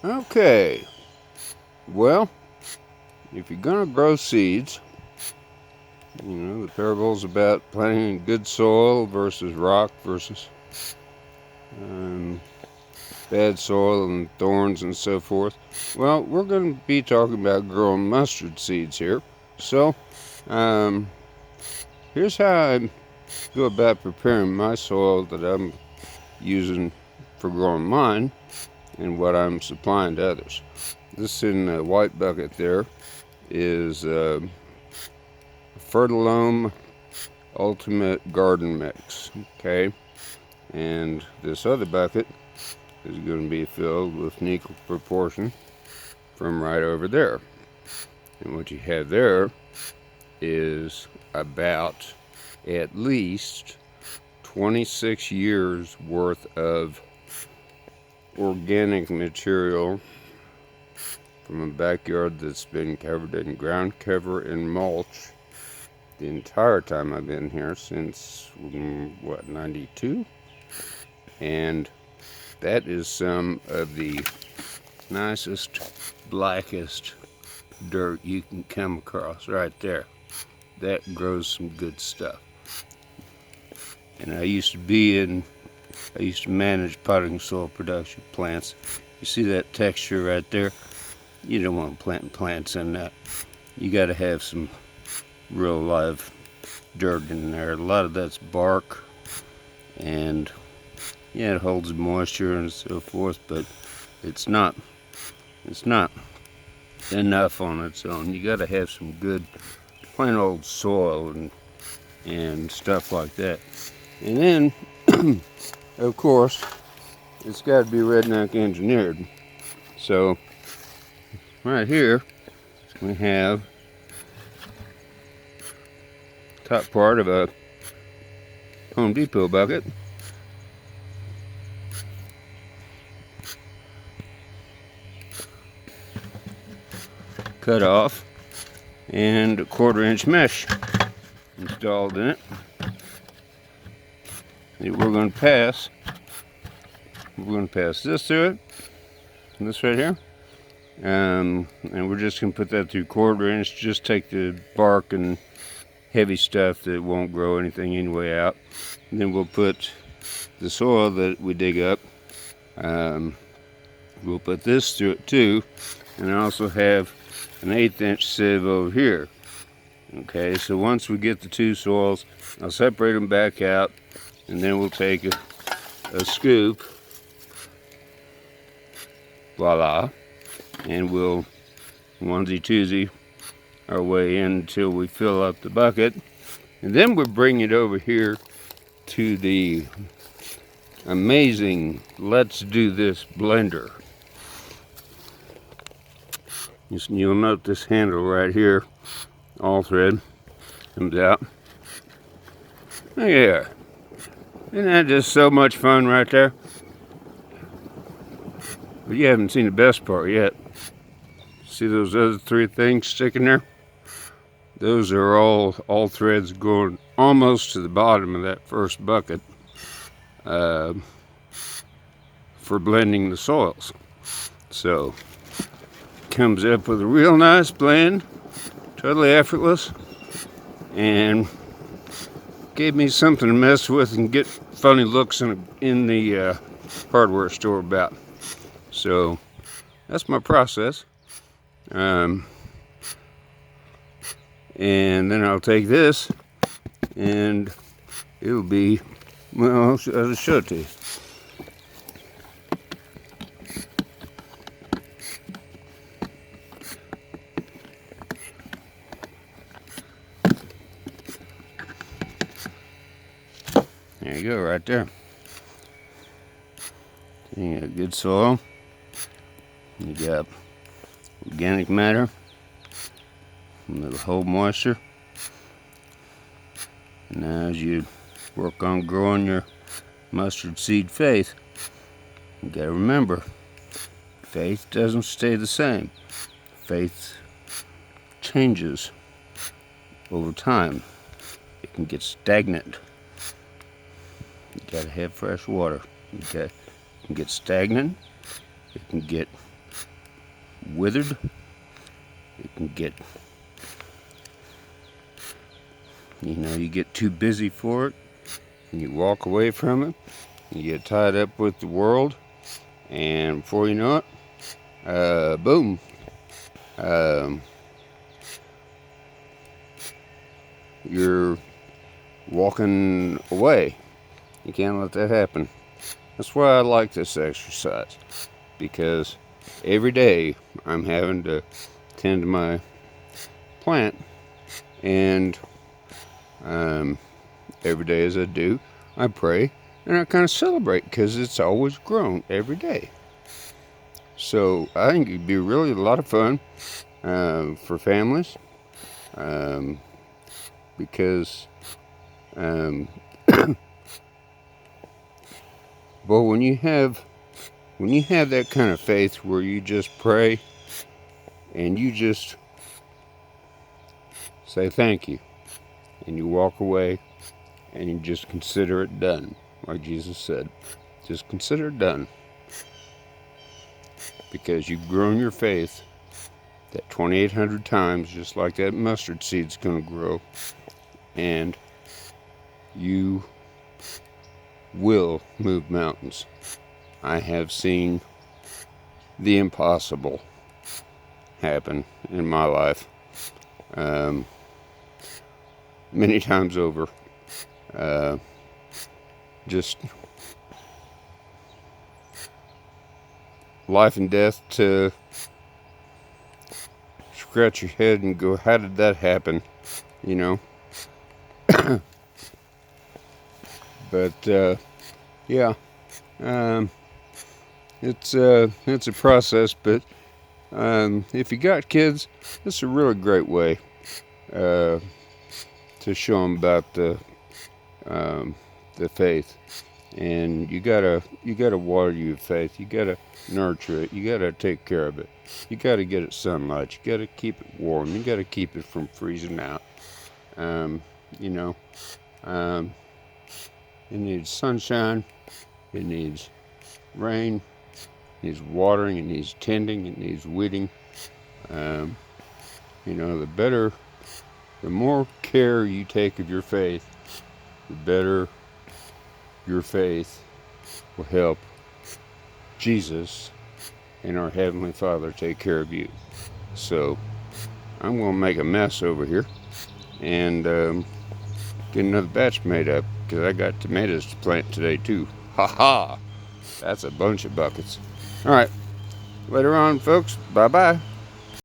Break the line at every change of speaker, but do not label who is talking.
Okay, well, if you're gonna grow seeds, you know, the parable's about planting in good soil versus rock versus bad soil and thorns and so forth. Well, we're going to be talking about growing mustard seeds here. So, here's how I go about preparing my soil that I'm using for growing mine and what I'm supplying to others. This in the white bucket there is Fertilome Ultimate Garden Mix, okay? And this other bucket is going to be filled with an equal proportion from right over there. And what you have there is about at least 26 years worth of organic material from a backyard that's been covered in ground cover and mulch the entire time I've been here, since what, 92? And that is some of the nicest, blackest dirt you can come across right there. That grows some good stuff. And I used to manage potting soil production plants. You see that texture right there? You don't want planting plants in that. You got to have some real live dirt in there. A lot of that's bark, and yeah, it holds moisture and so forth, but it's not enough on its own. You got to have some good plain old soil and stuff like that. And then of course it's got to be redneck engineered. So right here we have top part of a Home Depot bucket. Cut off, and a 1/4-inch mesh installed in it. And we're going to pass this through it, this right here, and we're just going to put that through 1/4-inch. Just take the bark and heavy stuff that won't grow anything anyway out, and then we'll put the soil that we dig up, we'll put this through it too. And I also have an 1/8-inch sieve over here. Okay, so once we get the two soils, I'll separate them back out, and then we'll take a scoop, voila, and we'll onesie-twosie our way in until we fill up the bucket. And then we'll bring it over here to the amazing Let's Do This blender. You'll note this handle right here, all thread, comes out. Look at that. Isn't that just so much fun right there? But you haven't seen the best part yet. See those other 3 things sticking there? Those are all threads going almost to the bottom of that first bucket for blending the soils. So comes up with a real nice blend, totally effortless, and gave me something to mess with and get funny looks in the hardware store about. So that's my process. And then I'll take this, and it'll be, well, I'll show it to you. There you go, right there. You got good soil. You got organic matter. It'll hold moisture. Now, as you work on growing your mustard seed faith, you gotta remember, faith doesn't stay the same. Faith changes over time. It can get stagnant. You gotta have fresh water. It can get stagnant. It can get withered. It can get, you get too busy for it, and you walk away from it. You get tied up with the world, and before you know it, boom. You're walking away. You can't let that happen. That's why I like this exercise, because every day I'm having to tend to my plant, and every day as I do, I pray and I kind of celebrate because it's always grown every day. So I think it'd be really a lot of fun for families, because well, when you have that kind of faith where you just pray and you just say thank you, and you walk away and you just consider it done, like Jesus said, just consider it done, because you've grown your faith that 2,800 times, just like that mustard seed's going to grow, and you will move mountains. I have seen the impossible happen in my life many times over. Just life and death to scratch your head and go, how did that happen? But yeah, it's a process. But if you got kids, it's a really great way to show them about the faith. And you gotta water your faith. You gotta nurture it. You gotta take care of it. You gotta get it sunlight. You gotta keep it warm. You gotta keep it from freezing out. It needs sunshine. It needs rain. It needs watering. It needs tending. It needs weeding. The more care you take of your faith, the better your faith will help Jesus and our Heavenly Father take care of you. So I'm going to make a mess over here and get another batch made up, because I got tomatoes to plant today too. Ha ha! That's a bunch of buckets. All right, later on, folks. Bye bye.